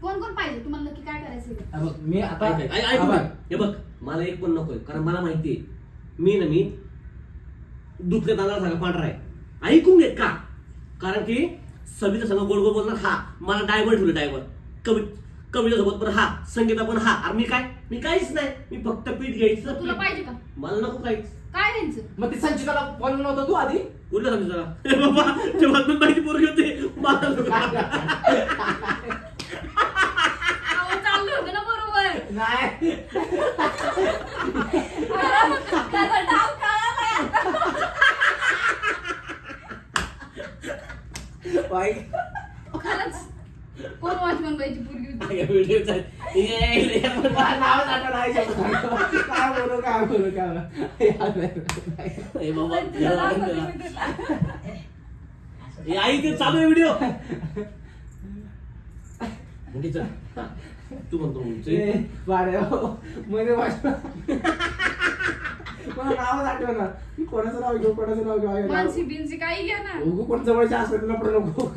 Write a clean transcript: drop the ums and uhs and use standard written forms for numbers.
कोण कोण पाहिजे तुम्हाला, नक्की काय करायचं? बघ मी आता हे बघ मला एक पण नकोय, कारण मला माहितीये मी दुसऱ्या तांदळा सांगा पांढरा आहे. ऐकून घेत का? कारण की सविता संग गोड गोड बोलणार हा, मला डायव्हर ठेवलं डायव्हर. कविता सोबत पण हा, संगीता पण हा. अरे मी काहीच नाही, मी फक्त पीठ घ्यायचं. तुला पाहिजे का? मला नको काहीच. काय घ्यायचं? मग ती संचिताला बोललं नव्हतं तू आधी? कुठलं संगीताला? बाबा तेव्हा पण माहिती पोरगी होते मला अहो, चाललं होतं ना बरोबर. नाही त्याचा डाव कळाला आता. बाई खरंच कोण वॉचमन बाईची पोरगी होती? व्हिडिओचा मला नावच आठवण आहे शब्द. काय बोलू ए बाबा तुला दाखवते मी तुला. ए आई ते चालू आहे व्हिडिओ. म्हणजे चल तू म्हणतो मध्ये मला नावच आठवण ना. कोणाचं नाव घेऊ मानसी बिनसी काही घ्या ना. कोण जवळच्या असलं तुला नको.